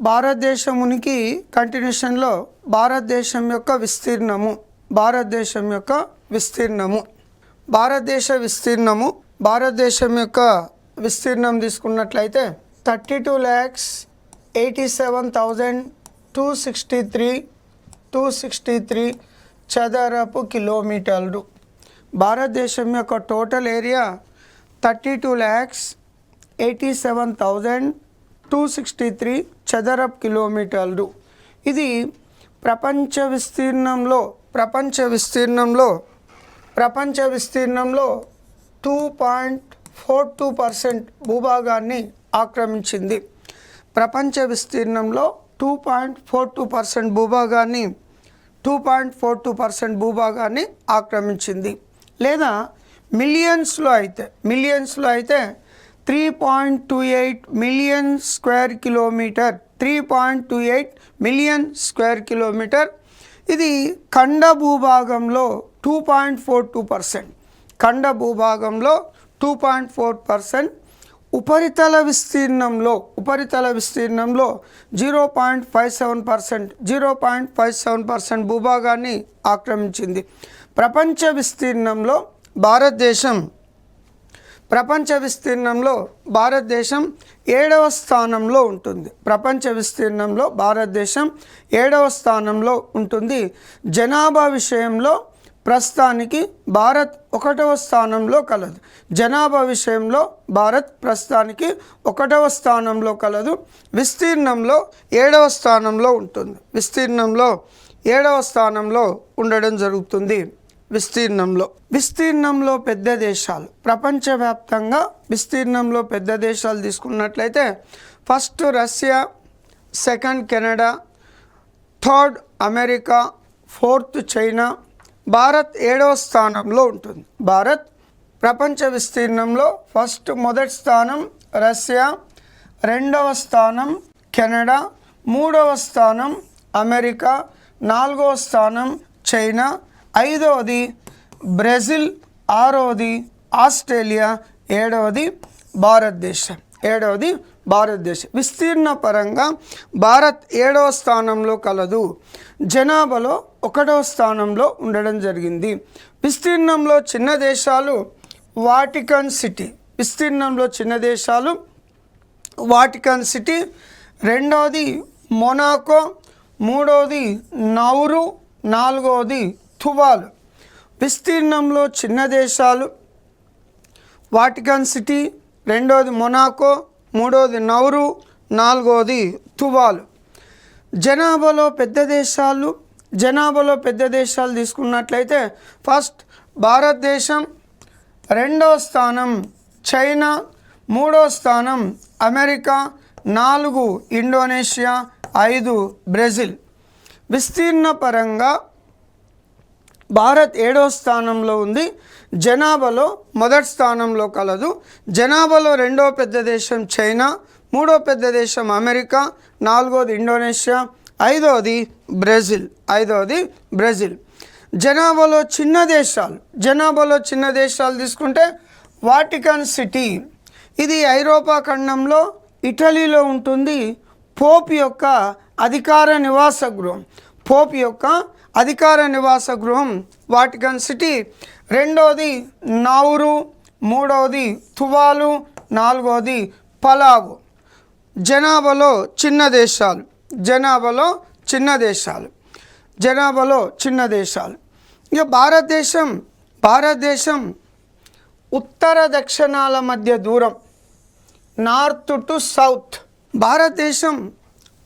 భారతదేశం ఉనికి కంటిన్యూషన్లో భారతదేశం యొక్క విస్తీర్ణము విస్తీర్ణం తీసుకున్నట్లయితే 32,87,263 చదరపు కిలోమీటర్లు. భారతదేశం యొక్క టోటల్ ఏరియా 32,87,263 చదరపు కిలోమీటర్లు. ఇది ప్రపంచ విస్తీర్ణంలో 2.42% భూభాగాన్ని ఆక్రమించింది. ప్రపంచ విస్తీర్ణంలో 2.42% భూభాగాన్ని ఆక్రమించింది. లేదా మిలియన్స్లో అయితే 3.28 million square kilometre 3.28 million square kilometre. ఇది ఖండ భూభాగంలో 2.42%, ఖండ భూభాగంలో 2.4%. ఉపరితల విస్తీర్ణంలో 0.57% భూభాగాన్ని ఆక్రమించింది. ప్రపంచ విస్తీర్ణంలో భారతదేశం 7వ స్థానంలో ఉంటుంది. ప్రపంచ విస్తీర్ణంలో భారతదేశం 7వ స్థానంలో ఉంటుంది. జనాభా విషయంలో ప్రస్తుతానికి భారత్ 1వ స్థానంలో కలదు. జనాభా విషయంలో భారత్ ప్రస్తుతానికి 1వ స్థానంలో కలదు. విస్తీర్ణంలో 7వ స్థానంలో ఉంటుంది. విస్తీర్ణంలో 7వ స్థానంలో ఉండడం జరుగుతుంది. విస్తీర్ణంలో పెద్ద దేశాలు, ప్రపంచవ్యాప్తంగా విస్తీర్ణంలో పెద్ద దేశాలు తీసుకున్నట్లయితే first Russia, second Canada, third America, fourth China. Bharat 7వ స్థానంలో ఉంటుంది. భారత్ ప్రపంచ విస్తీర్ణంలో మొదటి స్థానం రష్యా, 2వ స్థానం కెనడా, 3వ స్థానం అమెరికా, 4వ స్థానం చైనా, 5వది బ్రెజిల్, 6వది ఆస్ట్రేలియా, 7వది భారతదేశం. విస్తీర్ణ పరంగా భారత్ 7వ స్థానంలో కలదు. జనాభాలో 1వ స్థానంలో ఉండడం జరిగింది. విస్తీర్ణంలో చిన్న దేశాలు వాటికన్ సిటీ, 2వది మొనాకో, 3వది నౌరు, 4వది తువాలు. విస్తీర్ణంలో చిన్న దేశాలు వాటికన్ సిటీ, 2వది మొనాకో, 3వది నౌరు, 4వది తువాలు. జనాభాలో పెద్ద దేశాలు తీసుకున్నట్లయితే ఫస్ట్ భారతదేశం, 2వ స్థానం చైనా, 3వ స్థానం అమెరికా, 4 ఇండోనేషియా, 5 బ్రెజిల్. విస్తీర్ణ పరంగా భారత్ 7వ స్థానంలో ఉంది. జనాభాలో మొదటి స్థానంలో కలదు. జనాభాలో 2వ పెద్ద దేశం చైనా, 3వ పెద్ద దేశం అమెరికా, 4వది ఇండోనేషియా, 5వది బ్రెజిల్. జనాభాలో చిన్న దేశాలు తీసుకుంటే వాటికన్ సిటీ, ఇది ఐరోపా ఖండంలో ఇటలీలో ఉంటుంది. పోప్ యొక్క అధికార నివాస గృహం వాటికన్ సిటీ. 2వది నౌరు, 3వది తువాలు, 4వది పలావు. జనాభాలో చిన్న దేశాలు. ఇక భారతదేశం ఉత్తర దక్షిణాల మధ్య దూరం, నార్త్ టు సౌత్. భారతదేశం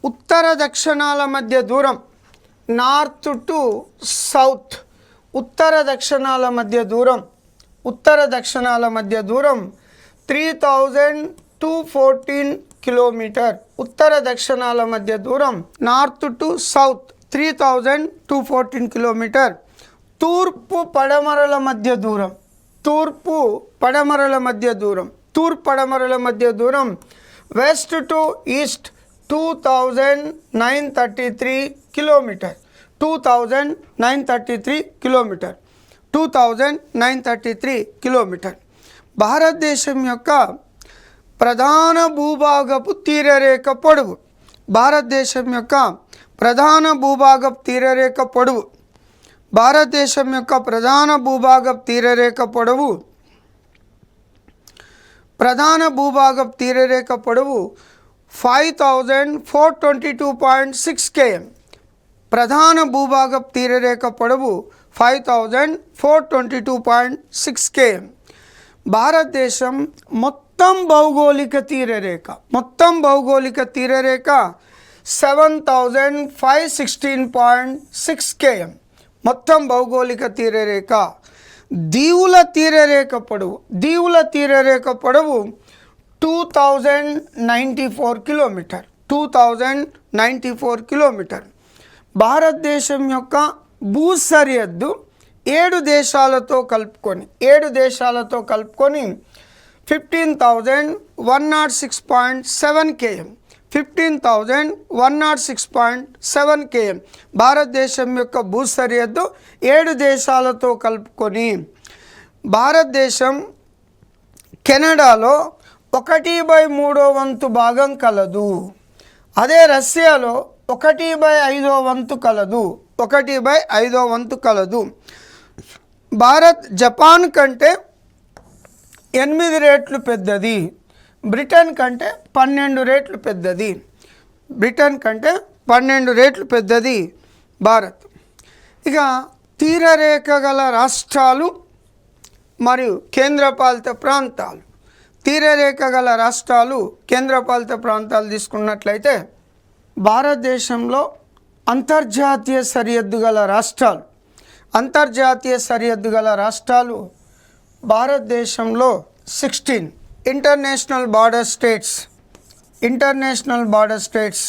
ఉత్తర దక్షిణాల మధ్య దూరం, నార్త్ టు సౌత్. ఉత్తర దక్షిణాల మధ్య దూరం 3,214 కిలోమీటర్. ఉత్తర దక్షిణాల మధ్య దూరం నార్త్ టు సౌత్ 3,214 కిలోమీటర్. తూర్పు పడమరల మధ్య దూరం west to east 2,933 kilometre. 2,933 kilometre. భారతదేశం యొక్క ప్రధాన భూభాగపు తీరరేఖ పొడవు భారతదేశం యొక్క ప్రధాన భూభాగపు తీరరేఖ పొడవు, భారతదేశం యొక్క ప్రధాన భూభాగపు తీరరేఖ పొడవు, ప్రధాన భూభాగపు తీరరేఖ పొడవు 5422.6 km. ప్రధాన భూభాగపు తీరరేఖ పొడవు 5422.6 km. భారతదేశం మొత్తం భౌగోళిక తీరరేఖ 7516.6 km. మొత్తం భౌగోళిక తీరరేఖ. దీవుల తీరరేఖ పొడవు 2094 కిలోమీటర్ 2094 కిలోమీటర్. భారతదేశం యొక్క భూ సరిహద్దు 7 దేశాలతో కలుపుకొని 15,106.7 km 15,106.7 km. భారతదేశం యొక్క భూ సరిహద్దు 7 దేశాలతో కలుపుకొని. భారతదేశం కెనడాలో 1/3 వంతు భాగం కలదు. అదే రష్యాలో 1/5 వంతు కలదు. 1/5 వంతు కలదు. భారత్ జపాన్ కంటే 8 రెట్లు పెద్దది. బ్రిటన్ కంటే 12 రెట్లు పెద్దది. బ్రిటన్ కంటే 12 రెట్లు పెద్దది భారత్. ఇక తీరరేఖ గల రాష్ట్రాలు మరియు కేంద్రపాలిత ప్రాంతాలు. తీరరేఖ గల రాష్ట్రాలు, కేంద్రపాలిత ప్రాంతాలు తీసుకున్నట్లయితే భారతదేశంలో అంతర్జాతీయ సరిహద్దు గల రాష్ట్రాలు, అంతర్జాతీయ సరిహద్దు గల రాష్ట్రాలు భారతదేశంలో 16 international border states. International border states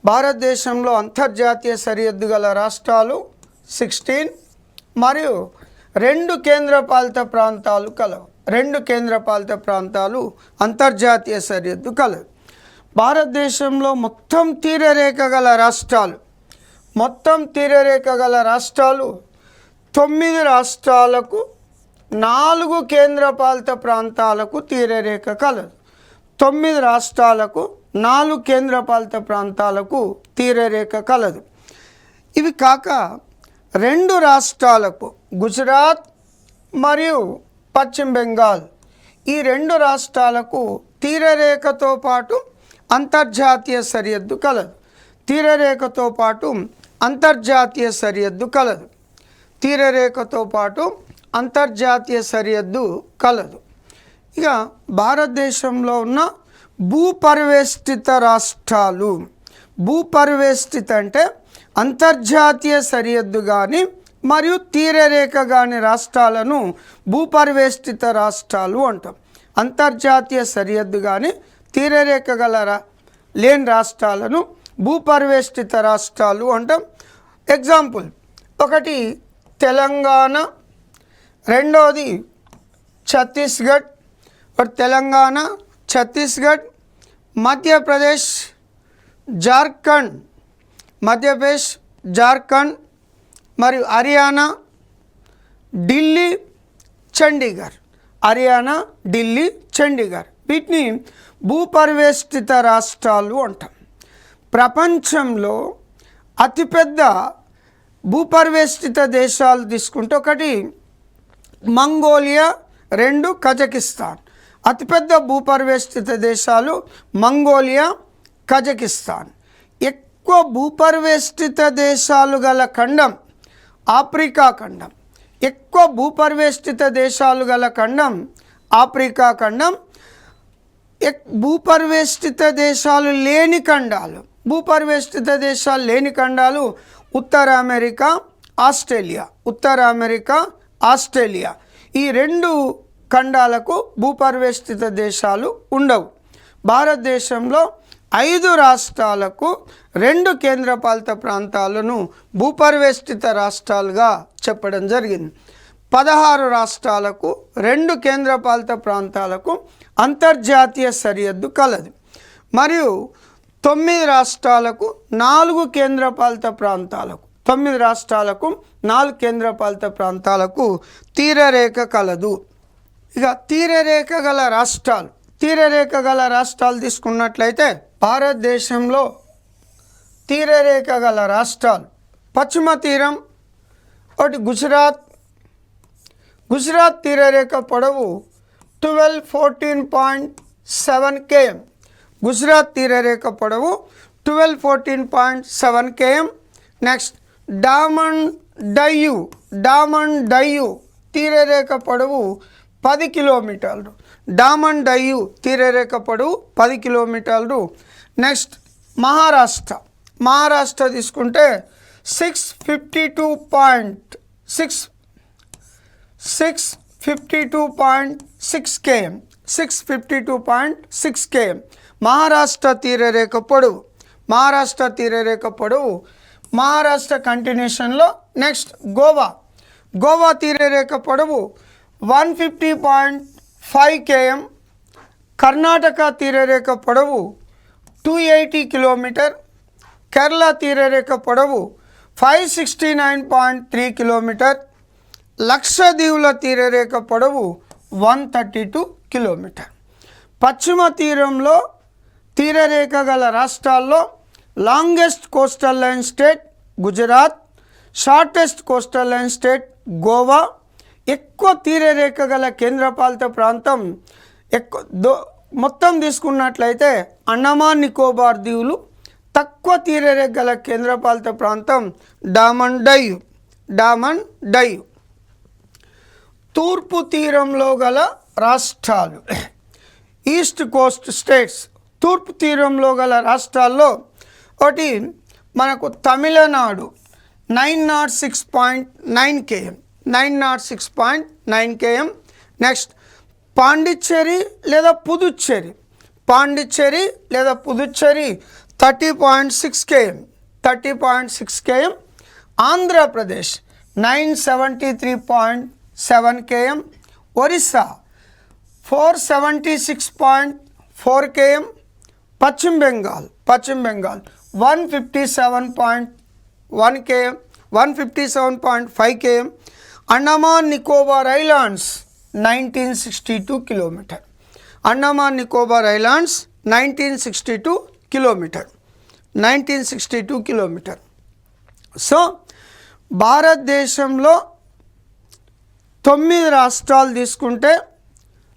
భారతదేశంలో అంతర్జాతీయ సరిహద్దు గల రాష్ట్రాలు 16 మరియు 2 కేంద్రపాలిత ప్రాంతాలు కలవు. 2 కేంద్రపాలిత ప్రాంతాలు అంతర్జాతీయ సరిహద్దు కలవు. భారతదేశంలో మొత్తం తీరరేఖ గల రాష్ట్రాలు, మొత్తం తీరరేఖ గల రాష్ట్రాలు 9 రాష్ట్రాలకు 4 కేంద్రపాలిత ప్రాంతాలకు తీరరేఖ కలదు. 9 రాష్ట్రాలకు 4 కేంద్రపాలిత ప్రాంతాలకు తీరరేఖ కలదు. ఇవి కాక 2 రాష్ట్రాలకు గుజరాత్ మరియు పశ్చిమ బెంగాల్, ఈ 2 రాష్ట్రాలకు తీరరేఖతో పాటు అంతర్జాతీయ సరిహద్దు కలదు. తీరరేఖతో పాటు అంతర్జాతీయ సరిహద్దు కలదు. తీరరేఖతో పాటు అంతర్జాతీయ సరిహద్దు కలదు. ఇక భారతదేశంలో ఉన్న భూపరివేష్టిత రాష్ట్రాలు. భూపరివేష్టిత అంటే అంతర్జాతీయ సరిహద్దు కానీ మరియు తీరరేఖ కానీ రాష్ట్రాలను భూపరివేష్టిత రాష్ట్రాలు అంటాం. అంతర్జాతీయ సరిహద్దు కానీ తీరరేఖ గల లేని రాష్ట్రాలను భూపరివేష్టిత రాష్ట్రాలు అంటాం. ఎగ్జాంపుల్, ఒకటి తెలంగాణ, రెండవది ఛత్తీస్గఢ్. తెలంగాణ, ఛత్తీస్గఢ్, మధ్యప్రదేశ్, జార్ఖండ్, మధ్యప్రదేశ్, జార్ఖండ్ మరియు హర్యానా, ఢిల్లీ, చండీగఢ్. హర్యానా, ఢిల్లీ, చండీగఢ్, వీటిని భూపరివేష్టిత రాష్ట్రాలు అంటాం. ప్రపంచంలో అతిపెద్ద భూపరివేష్టిత దేశాలు తీసుకుంటే ఒకటి మంగోలియా, 2 కజకిస్తాన్. అతిపెద్ద భూపరివేష్టిత దేశాలు మంగోలియా, కజకిస్తాన్. ఎక్కువ భూపరివేష్టిత దేశాలు గల ఖండం ఆఫ్రికా ఖండం. ఎక్కువ భూపరివేష్టిత దేశాలు గల ఖండం ఆఫ్రికా ఖండం. భూపరివేష్టిత దేశాలు లేని ఖండాలు, భూపరివేష్టిత దేశాలు లేని ఖండాలు ఉత్తర అమెరికా, ఆస్ట్రేలియా. ఉత్తర అమెరికా, ఆస్ట్రేలియా, ఈ 2 ఖండాలకు భూపరివేష్టిత దేశాలు ఉండవు. భారతదేశంలో 5 రాష్ట్రాలకు 2 కేంద్రపాలిత ప్రాంతాలను భూపరివేష్టిత రాష్ట్రాలుగా చెప్పడం జరిగింది. 16 రాష్ట్రాలకు 2 కేంద్రపాలిత ప్రాంతాలకు అంతర్జాతీయ సరిహద్దు కలదు. మరియు 9 రాష్ట్రాలకు 4 కేంద్రపాలిత ప్రాంతాలకు 9 రాష్ట్రాలకు 4 కేంద్రపాలిత ప్రాంతాలకు తీరరేఖ కలదు. ఇక తీరరేఖ గల రాష్ట్రాలు తీసుకున్నట్లయితే భారతదేశంలో తీరరేఖ గల రాష్ట్రాలు. పశ్చిమ తీరం ఒకటి గుజరాత్. గుజరాత్ తీరరేఖ పొడవు 1214.7 km. గుజరాత్ తీరరేఖ పొడవు 1214.7 km. నెక్స్ట్ డామన్ డయ్యు తీరరేఖ పొడవు 10 కిలోమీటర్లు. డామన్ డయ్యు తీరరేఖ పొడవు 10 కిలోమీటర్లు. నెక్స్ట్ మహారాష్ట్ర తీసుకుంటే 652.6 km. 652.6 km మహారాష్ట్ర తీరరేఖ పొడవు. మహారాష్ట్ర కంటిన్యూషన్లో నెక్స్ట్ గోవా తీరరేఖ పొడవు 150.5 km. కర్ణాటక తీరరేఖ పొడవు 280 కిలోమీటర్. కేరళ తీరరేఖ పొడవు 569.3 కిలోమీటర్. లక్షద్వీపుల తీరరేఖ పొడవు 132 కిలోమీటర్. పశ్చిమ తీరంలో తీరరేఖ గల రాష్ట్రాల్లో longest coastal line state Gujarat, shortest coastal line state Goa. ఎక్కువ తీరరేఖ గల కేంద్రపాలిత ప్రాంతం మొత్తం తీసుకున్నట్లయితే అండమాన్ నికోబార్ దీవులు. తక్కువ తీరరేఖ గల కేంద్రపాలిత ప్రాంతం డామన్ డయ్యు. తూర్పు తీరంలో గల రాష్ట్రాలు ఈస్ట్ కోస్ట్ స్టేట్స్. తూర్పు తీరంలో గల రాష్ట్రాల్లో ఒకటి మనకు Tamil Nadu 906.9 km. 906.9 km. Next Pondicherry లేదా Puducherry 30.6 km. 30.6 km. Andhra Pradesh 973.7 km. Orissa 476.4 km. పశ్చిమ Bengal 157.1 km. 157.5 km. Andaman Nicobar islands 1962 kilometre. Andaman Nicobar islands 1962 kilometre. So భారతదేశంలో 9 రాష్ట్రాలు తీసుకుంటే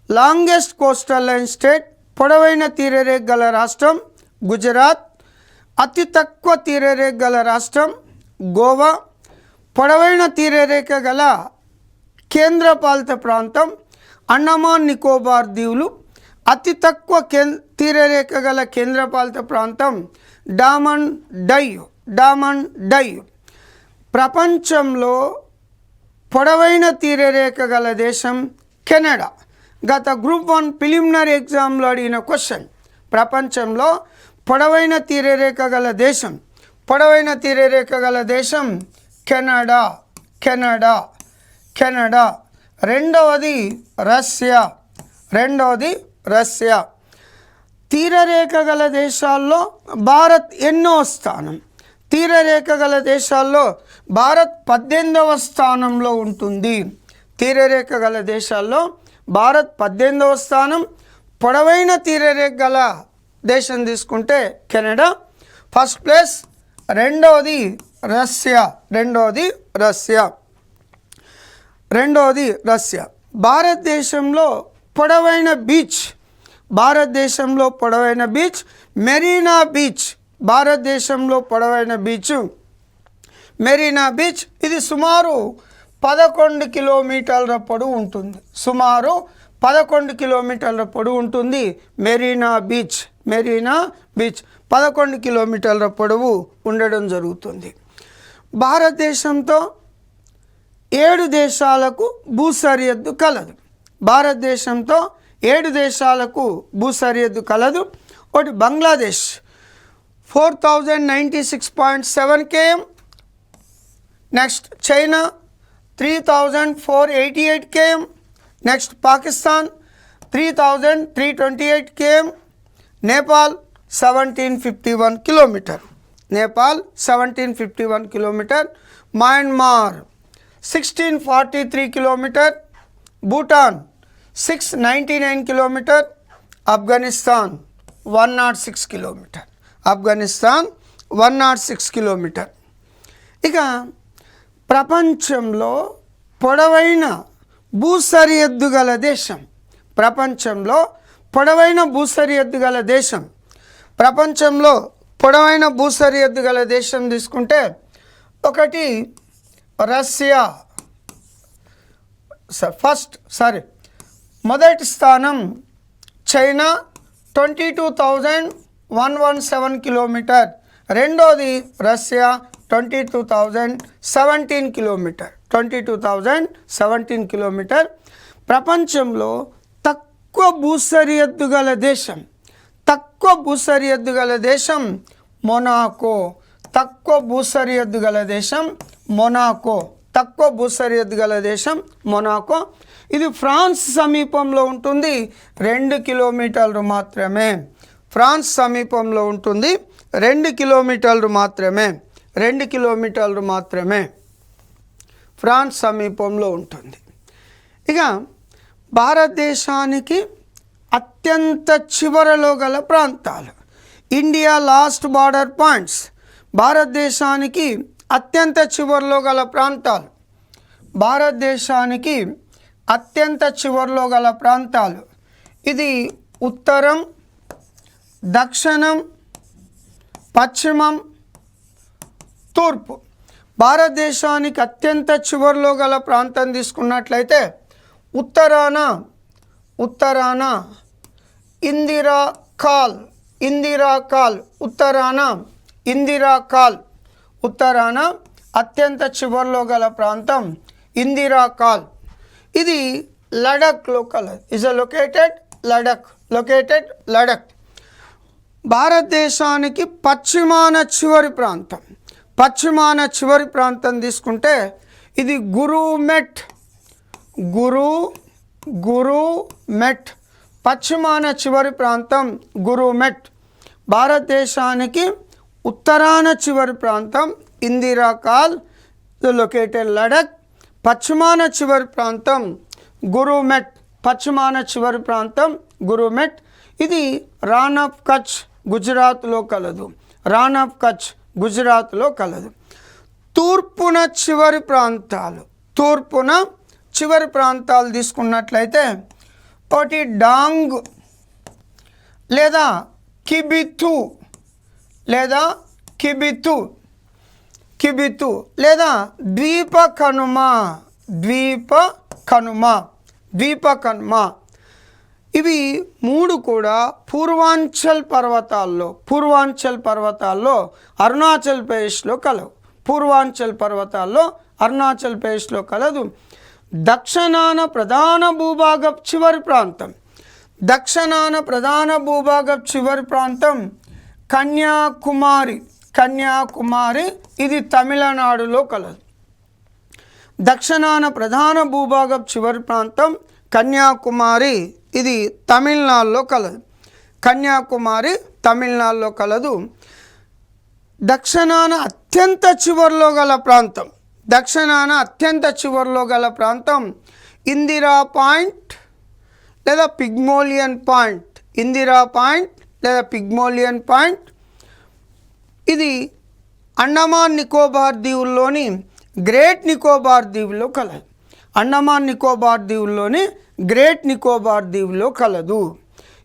లాంగెస్ట్ కోస్టల్ లైన్ స్టేట్ పొడవైన తీరరేఖ గల రాష్ట్రం గుజరాత్. అతి తక్కువ తీరరేఖ గల రాష్ట్రం గోవా. పొడవైన తీరరేఖ గల కేంద్రపాలిత ప్రాంతం అండమాన్ నికోబార్ దీవులు. అతి తక్కువ తీరరేఖ గల కేంద్రపాలిత ప్రాంతం డామన్ డయ్యు. ప్రపంచంలో పొడవైన తీరరేఖ గల దేశం కెనడా. గత గ్రూప్ 1 ప్రిలిమినరీ ఎగ్జామ్లో అడిగిన క్వశ్చన్. ప్రపంచంలో పొడవైన తీరరేఖ గల దేశం కెనడా. రెండవది రష్యా. తీరరేఖ గల దేశాల్లో భారత్ ఎన్నో స్థానం? తీరరేఖ గల దేశాల్లో భారత్ 18వ స్థానంలో ఉంటుంది. తీరరేఖ గల దేశాల్లో భారత్ 18వ స్థానం. పొడవైన తీరరేఖ గల దేశం తీసుకుంటే కెనడా ఫస్ట్ ప్లేస్. రెండవది రష్యా. భారతదేశంలో పొడవైన బీచ్ మెరీనా బీచ్. భారతదేశంలో పొడవైన బీచ్ మెరీనా బీచ్. ఇది సుమారు 11 కిలోమీటర్ల పొడవు ఉంటుంది. 11 కిలోమీటర్ల పొడవు ఉండడం జరుగుతుంది. భారతదేశంతో 7 దేశాలకు భూసరిహద్దు కలదు. ఒకటి Bangladesh 4096.7 km. Next China 3488 km. Next Pakistan 3328 km. Nepal 1751 kilometre. Myanmar 1643 kilometre. Bhutan 699 kilometre. Afghanistan 106 106 kilometre. ఇక ప్రపంచంలో పొడవైన భూసరిహద్దు గల దేశం, ప్రపంచంలో పొడవైన భూసరిహద్దు గల దేశం, ప్రపంచంలో పొడవైన భూసరిహద్దు గల దేశం తీసుకుంటే ఒకటి రష్యా, మొదటి స్థానం చైనా 22,117 కిలోమీటర్, రెండోది రష్యా 22,017 కిలోమీటర్, 22,017 కిలోమీటర్. ప్రపంచంలో తక్కువ భూసరిహద్దు గల దేశం, తక్కువ భూసరిహద్దు గల దేశం మొనాకో, తక్కువ భూసరిహద్దు గల దేశం మొనాకో, తక్కువ భూసరిహద్దు గల దేశం మొనాకో. ఇది ఫ్రాన్స్ సమీపంలో ఉంటుంది, 2 కిలోమీటర్లు మాత్రమే. ఫ్రాన్స్ సమీపంలో ఉంటుంది, 2 కిలోమీటర్లు మాత్రమే, 2 కిలోమీటర్లు మాత్రమే ఫ్రాన్స్ సమీపంలో ఉంటుంది. ఇక భారతదేశానికి అత్యంత చివరలో గల ప్రాంతాలు, ఇండియా లాస్ట్ బార్డర్ పాయింట్స్, భారతదేశానికి అత్యంత చివరిలో గల ప్రాంతాలు, భారతదేశానికి అత్యంత చివరిలో గల ప్రాంతాలు. ఇది ఉత్తరం, దక్షిణం, పశ్చిమం, తూర్పు. భారతదేశానికి అత్యంత చివరిలో గల ప్రాంతం తీసుకున్నట్లయితే ఉత్తరాన ఇందిరా కాల్, ఉత్తరాన అత్యంత చివరిలో గల ప్రాంతం ఇందిరా కాల్. ఇది లడఖ్లో కలదు, ఇస్ లొకేటెడ్ లడఖ్. భారతదేశానికి పశ్చిమాన చివరి ప్రాంతం తీసుకుంటే ఇది గురుమెట్, పశ్చిమాన చివరి ప్రాంతం గురుమెట్. భారతదేశానికి ఉత్తరాన చివరి ప్రాంతం ఇందిరా కాల్, లొకేటెడ్ లడఖ్. పశ్చిమాన చివరి ప్రాంతం గురుమెట్, పశ్చిమాన చివరి ప్రాంతం గురుమెట్. ఇది రాన్ ఆఫ్ కచ్ గుజరాత్లో కలదు, తూర్పున చివరి ప్రాంతాలు తీసుకున్నట్లయితే ఒకటి డాంగ్ లేదా కిబితు లేదా ద్వీప కనుమ. ఇవి మూడు కూడా పూర్వాంచల్ పర్వతాల్లో అరుణాచల్ ప్రదేశ్లో కలదు. దక్షిణాన ప్రధాన భూభాగపు చివరి ప్రాంతం కన్యాకుమారి, ఇది తమిళనాడులో కలదు. దక్షిణాన ప్రధాన భూభాగపు చివరి ప్రాంతం కన్యాకుమారి, ఇది తమిళనాడులో కలదు. దక్షిణాన అత్యంత చివరిలో గల ప్రాంతం ఇందిరా పాయింట్ లేదా పిగ్మోలియన్ పాయింట్. ఇది అండమాన్ నికోబార్ దీవుల్లోని గ్రేట్ నికోబార్ దీవుల్లో కలదు.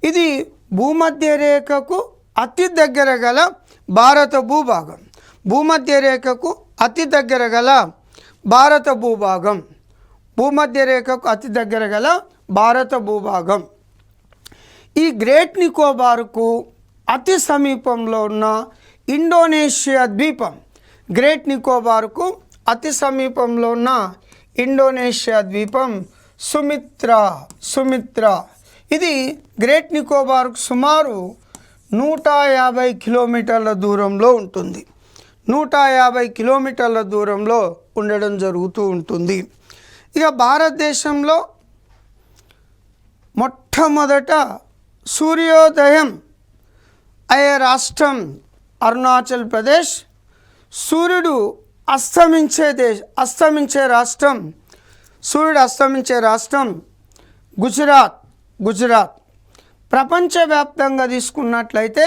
ఇది భూమధ్య రేఖకు అతి దగ్గర గల భారత భూభాగం. ఈ గ్రేట్ నికోబార్కు అతి సమీపంలో ఉన్న ఇండోనేషియా ద్వీపం సుమిత్రా. ఇది గ్రేట్ నికోబార్కు సుమారు 150 కిలోమీటర్ల దూరంలో ఉంటుంది, 150 కిలోమీటర్ల దూరంలో ఉండడం జరుగుతూ ఉంటుంది. ఇక భారతదేశంలో మొట్టమొదట సూర్యోదయం అయ్యే రాష్ట్రం అరుణాచల్ ప్రదేశ్, సూర్యుడు అస్తమించే రాష్ట్రం గుజరాత్. ప్రపంచవ్యాప్తంగా తీసుకున్నట్లయితే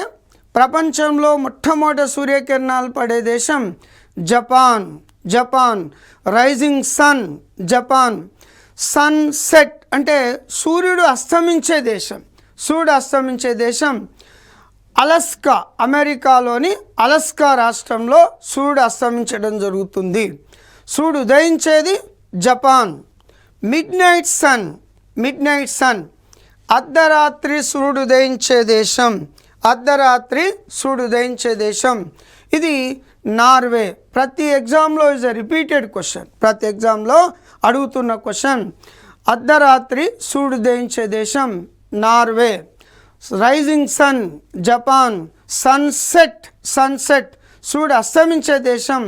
ప్రపంచంలో మొట్టమొదటి సూర్యకిరణాలు పడే దేశం Japan. Rising sun Japan. Sunset అంటే సూర్యుడు అస్తమించే దేశం అలస్కా. అమెరికాలోని అలస్కా రాష్ట్రంలో సూర్యుడు అస్తమించడం జరుగుతుంది. సూర్యుడు ఉదయించేది జపాన్. మిడ్ నైట్ సన్ అర్ధరాత్రి సూర్యుడు ఉదయించే దేశం ఇది నార్వే. ప్రతి ఎగ్జామ్లో ఇస్ ఎ రిపీటెడ్ క్వశ్చన్, ప్రతి ఎగ్జామ్లో అడుగుతున్న క్వశ్చన్. అర్ధరాత్రి సూర్యుడు ఉదయించే దేశం Norway. Rising sun Japan. Sunset సూర్యుడు అస్తమించే దేశం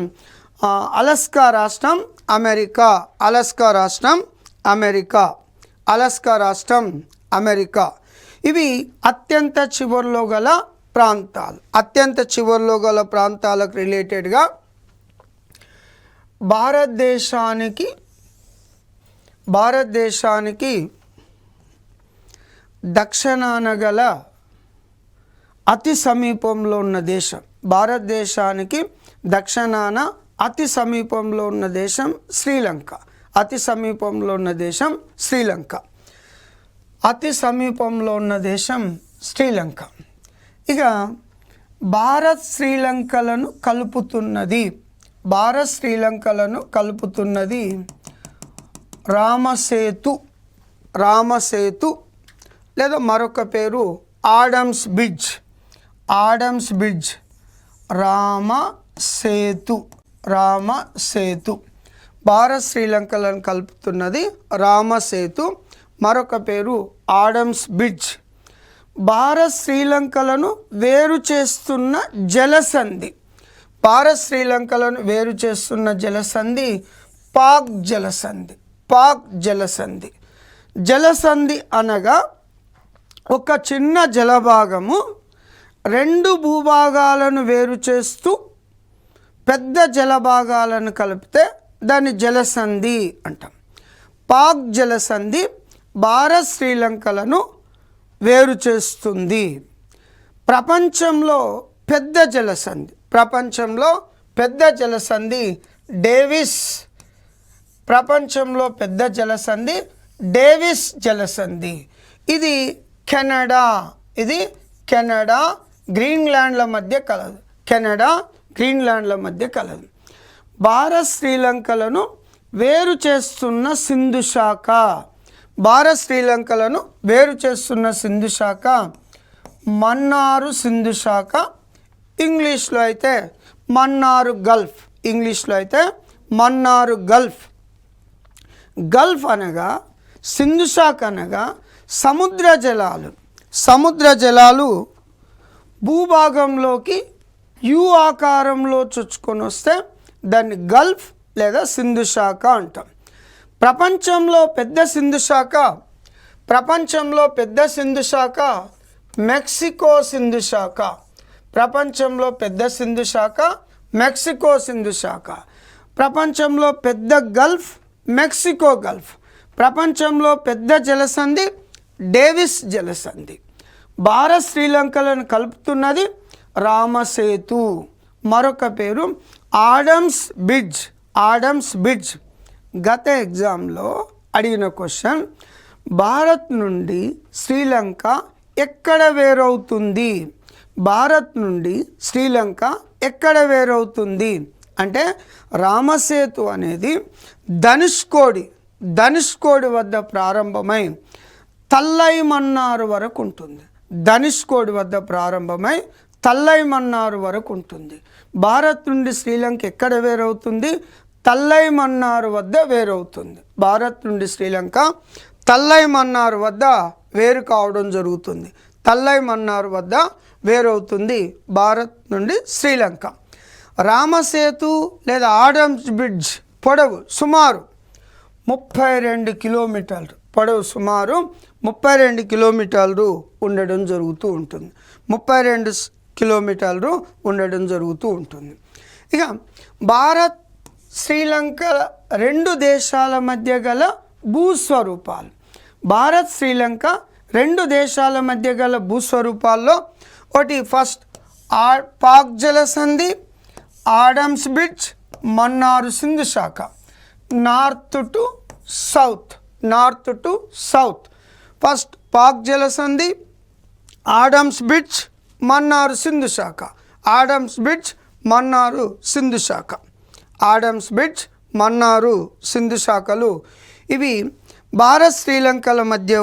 అలస్కా రాష్ట్రం అమెరికా. ఇవి అత్యంత చివరిలో గల ప్రాంతాలకు రిలేటెడ్గా భారతదేశానికి దక్షిణాన గల అతి సమీపంలో ఉన్న దేశం, భారతదేశానికి దక్షిణాన అతి సమీపంలో ఉన్న దేశం శ్రీలంక. అతి సమీపంలో ఉన్న దేశం శ్రీలంక. ఇక భారత్ శ్రీలంకలను కలుపుతున్నది రామసేతు లేదా మరొక పేరు ఆడమ్స్ బ్రిడ్జ్. రామసేతు భారత్ శ్రీలంకలను కలుపుతున్నది రామసేతు, మరొక పేరు ఆడమ్స్ బ్రిడ్జ్. భారత్ శ్రీలంకలను వేరు చేస్తున్న జలసంధి పాక్ జలసంధి అనగా ఒక చిన్న జలభాగము రెండు భూభాగాలను వేరు చేస్తూ పెద్ద జలభాగాలను కలిపితే దాన్ని జలసంధి అంటాం. పాక్ జలసంధి భారత్ శ్రీలంకలను వేరు చేస్తుంది. ప్రపంచంలో పెద్ద జలసంధి డేవిస్ జలసంధి. ఇది కెనడా గ్రీన్లాండ్ల మధ్య కలదు. భారత్ శ్రీలంకలను వేరు చేస్తున్న సింధు శాఖ మన్నారు సింధు శాఖ. ఇంగ్లీష్లో అయితే మన్నారు గల్ఫ్. గల్ఫ్ అనగా సింధు శాఖ అనగా సముద్ర జలాలు భూభాగంలోకి యు ఆకారంలో చొచ్చుకొని వస్తే దాన్ని గల్ఫ్ లేదా సింధు శాఖ అంటాం. ప్రపంచంలో పెద్ద సింధు శాఖ మెక్సికో సింధు శాఖ. ప్రపంచంలో పెద్ద గల్ఫ్ మెక్సికో గల్ఫ్. ప్రపంచంలో పెద్ద జలసంధి డేవిస్ జలసంధి. భారత్ శ్రీలంకలను కలుపుతున్నది రామసేతు, మరొక పేరు ఆడమ్స్ బ్రిడ్జ్. గత ఎగ్జామ్లో అడిగిన క్వశ్చన్, భారత్ నుండి శ్రీలంక ఎక్కడ వేరవుతుంది అంటే రామసేతు అనేది ధనుష్కోడి వద్ద ప్రారంభమై తల్లైమన్నార్ వరకు ఉంటుంది. భారత్ నుండి శ్రీలంక ఎక్కడ వేరవుతుంది? తల్లైమన్నార్ వద్ద వేరవుతుంది. భారత్ నుండి శ్రీలంక తల్లైమన్నార్ వద్ద వేరు కావడం జరుగుతుంది. తల్లైమన్నార్ వద్ద వేరవుతుంది భారత్ నుండి శ్రీలంక. రామసేతు లేదా ఆడమ్స్ బ్రిడ్జ్ పొడవు సుమారు 32 కిలోమీటర్లు. ఉండడం జరుగుతూ ఉంటుంది. ఇక భారత్ శ్రీలంక రెండు దేశాల మధ్య గల భూస్వరూపాలు. భూస్వరూపాల్లో ఒకటి ఫస్ట్ పాక్ జలసంధి, ఆడమ్స్ బ్రిడ్జ్, మన్నార్ సింధు శాఖ. North to south. First Palk జలసంధి, ఆడమ్స్ బ్రిడ్జ్, మన్నార్ సింధు శాఖ. ఆడమ్స్ బ్రిడ్జ్, మన్నారు సింధు శాఖ. ఆడమ్స్ బ్రిడ్జ్, మన్నారు సింధు శాఖలు ఇవి భారత్ శ్రీలంకల మధ్య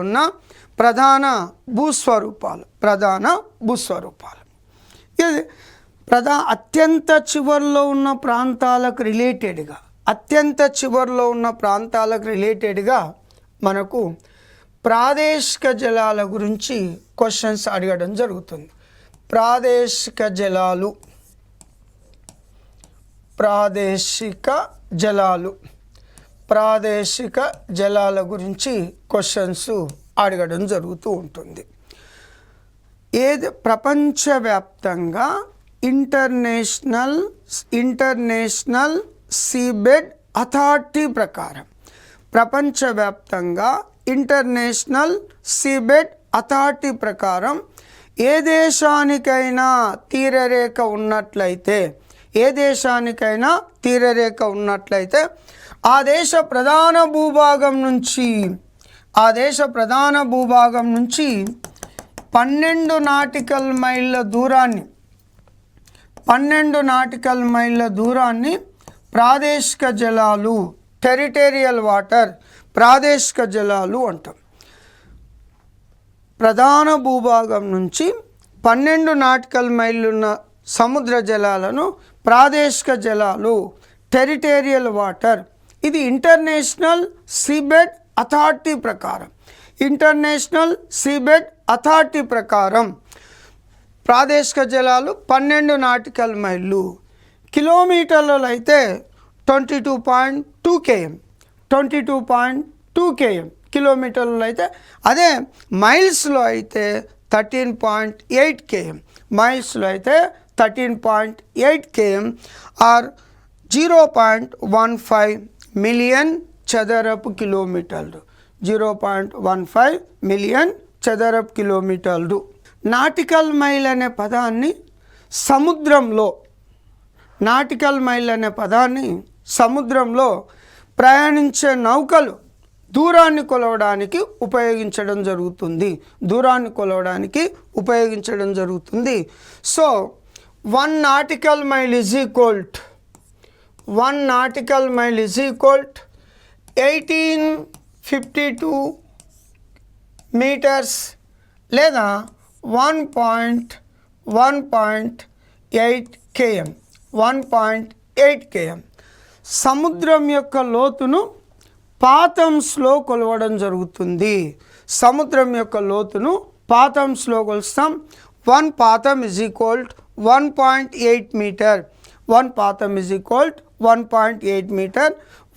ఉన్న ప్రధాన భూస్వరూపాలు. ఇది అత్యంత చివరిలో ఉన్న ప్రాంతాలకు రిలేటెడ్గా మనకు ప్రాదేశిక జలాల గురించి క్వశ్చన్స్ అడగడం జరుగుతుంది. ప్రాదేశిక జలాల గురించి క్వశ్చన్స్ అడగడం జరుగుతూ ఉంటుంది. ఏది ప్రపంచవ్యాప్తంగా ఇంటర్నేషనల్ సీబెడ్ అథారిటీ ప్రకారం ఇంటర్నేషనల్ సీబెడ్ అథారిటీ ప్రకారం ఏ దేశానికైనా తీరరేఖ ఉన్నట్లయితే ఆ దేశ ప్రధాన భూభాగం నుంచి 12 నాటికల్ మైళ్ళ దూరాన్ని ప్రాదేశిక జలాలు, టెరిటోరియల్ వాటర్, ప్రాదేశిక జలాలు అంటాం. ప్రధాన భూభాగం నుంచి 12 నాటికల్ మైళ్ళున్న సముద్ర జలాలను ప్రాదేశిక జలాలు, టెరిటోరియల్ వాటర్. ఇది ఇంటర్నేషనల్ సీబెడ్ అథారిటీ ప్రకారం ప్రాదేశిక జలాలు 12 నాటికల్ మైళ్ళు. కిలోమీటర్లలో అయితే 22.2 km కిలోమీటర్లలో అయితే, అదే మైల్స్లో అయితే 13.8 km ఆర్ 0.15 మిలియన్ చదరపు కిలోమీటర్లు. 0.15 మిలియన్ చదరపు కిలోమీటర్లు. నాటికల్ మైల్ అనే పదాన్ని సముద్రంలో ప్రయాణించే నౌకలు దూరాన్ని కొలవడానికి ఉపయోగించడం జరుగుతుంది. So 1 nautical mile is equal to 1852 metres లేదా 1.8 km. సముద్రం యొక్క లోతును పాతంస్లో కొలవడం జరుగుతుంది. కొలుస్తాం. 1 పాతం is equal to 1.8 meter. 1 పాతం is equal to 1.8 meter.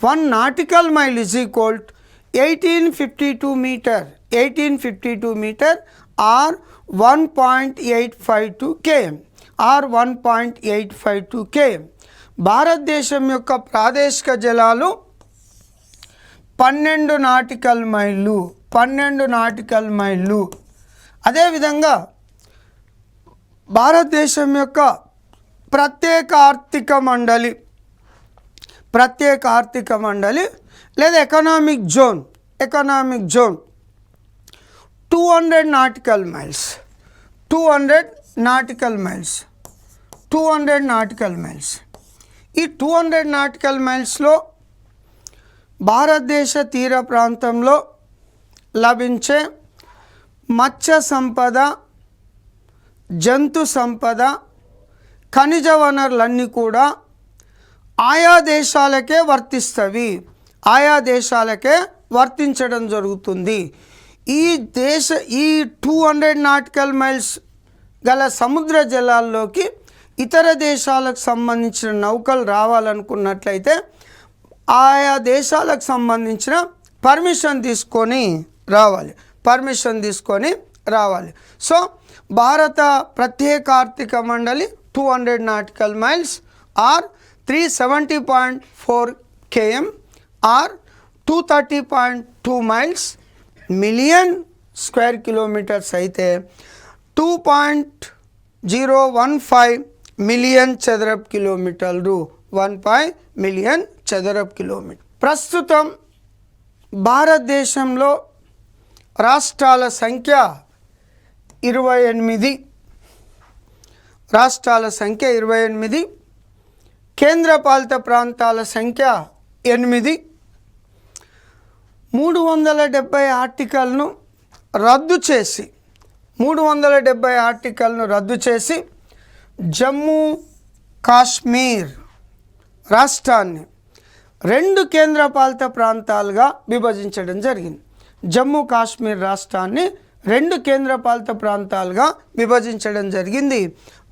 1 nautical mile is equal to 1852 meter or 1.852 km. భారతదేశం యొక్క ప్రాదేశిక జలాలు 12 నాటికల్ మైళ్ళు. అదేవిధంగా భారతదేశం యొక్క ప్రత్యేక ఆర్థిక మండలి లేదా ఎకనామిక్ జోన్ 200 నాటికల్ మైల్స్. ఈ 200 నాటికల్ మైల్స్లో భారతదేశ తీర ప్రాంతంలో లభించే మత్స్య సంపద, జంతు సంపద, ఖనిజ వనరులన్నీ కూడా ఆయా దేశాలకే వర్తించడం జరుగుతుంది. ఈ 200 నాటికల్ మైల్స్ గల సముద్ర జలాల్లోకి ఇతర దేశాలకు సంబంధించిన నౌకలు రావాలనుకున్నట్లయితే ఆయా దేశాలకు సంబంధించిన పర్మిషన్ తీసుకొని రావాలి. సో భారత ప్రత్యేక ఆర్థిక మండలి 200 nautical miles or 370.4 km or 230.2 miles million square kilometres అయితే 2.015 మిలియన్ చదరపు కిలోమీటర్లు. 1 మిలియన్ చదరపు కిలోమీటర్. ప్రస్తుతం భారతదేశంలో రాష్ట్రాల సంఖ్య 28. రాష్ట్రాల సంఖ్య 28, కేంద్రపాలిత ప్రాంతాల సంఖ్య 8. 370 ఆర్టికల్ను రద్దు చేసి జమ్మూ కాశ్మీర్ రాష్ట్రాన్ని 2 కేంద్రపాలిత ప్రాంతాలుగా విభజించడం జరిగింది. జమ్మూ కాశ్మీర్ రాష్ట్రాన్ని 2 కేంద్రపాలిత ప్రాంతాలుగా విభజించడం జరిగింది.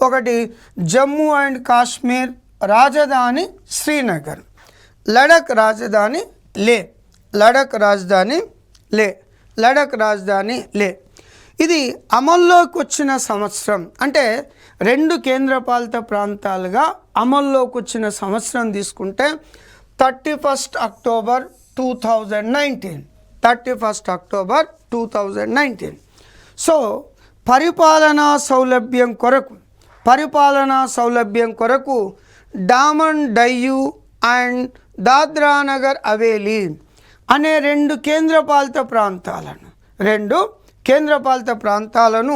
ఒకటి జమ్మూ అండ్ కాశ్మీర్, రాజధాని శ్రీనగర్. లడఖ్ రాజధాని లే. ఇది అమల్లోకి వచ్చిన సంవత్సరం, అంటే 2 కేంద్రపాలిత ప్రాంతాలుగా అమల్లోకి వచ్చిన సంవత్సరం తీసుకుంటే 31 అక్టోబర్ 2019. సో పరిపాలనా సౌలభ్యం కొరకు డామన్ డయ్యూ అండ్ దాద్రా నగర్ హవేలీ అనే 2 కేంద్రపాలిత ప్రాంతాలను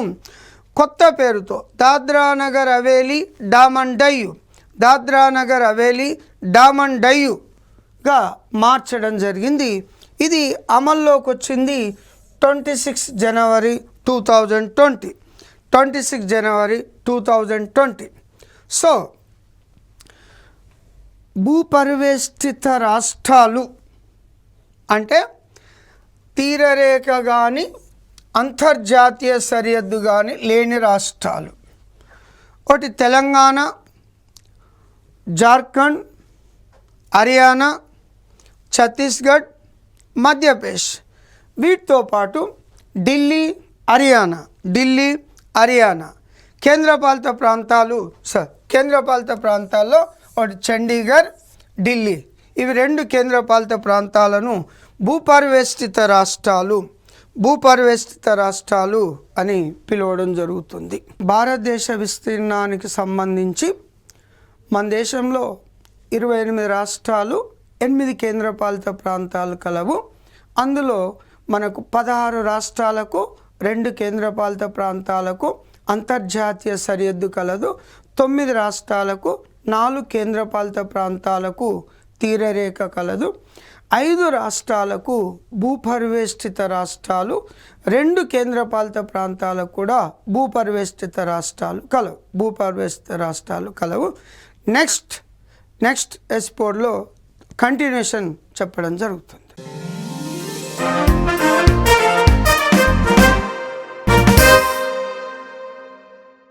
కొత్త పేరుతో దాద్రా నగర్ హవేలీ డామన్ డయ్యూగా మార్చడం జరిగింది. ఇది అమల్లోకి వచ్చింది 26 జనవరి 2020. సో భూపరివేష్టిత రాష్ట్రాలు అంటే తీరరేఖ కానీ అంతర్జాతీయ సరిహద్దు కానీ లేని రాష్ట్రాలు. ఒకటి తెలంగాణ, జార్ఖండ్, హర్యానా, ఛత్తీస్గఢ్, మధ్యప్రదేశ్. వీటితో పాటు ఢిల్లీ, హర్యానా. కేంద్రపాలిత ప్రాంతాల్లో ఒకటి చండీగఢ్, ఢిల్లీ. ఇవి 2 కేంద్రపాలిత ప్రాంతాలను భూపరివేష్టిత రాష్ట్రాలు అని పిలవడం జరుగుతుంది. భారతదేశ విస్తీర్ణానికి సంబంధించి మన దేశంలో 28 రాష్ట్రాలు, 8 కేంద్రపాలిత ప్రాంతాలు కలవు. అందులో మనకు 16 రాష్ట్రాలకు, 2 కేంద్రపాలిత ప్రాంతాలకు అంతర్జాతీయ సరిహద్దు కలదు. 9 రాష్ట్రాలకు, 4 కేంద్రపాలిత ప్రాంతాలకు తీరరేఖ కలదు. 5 రాష్ట్రాలకు భూపరివేష్టిత రాష్ట్రాలు, 2 కేంద్రపాలిత ప్రాంతాలకు కూడా భూపరివేష్టిత రాష్ట్రాలు కలవు. నెక్స్ట్ ఎపిసోడ్లో కంటిన్యూషన్ చెప్పడం జరుగుతుంది.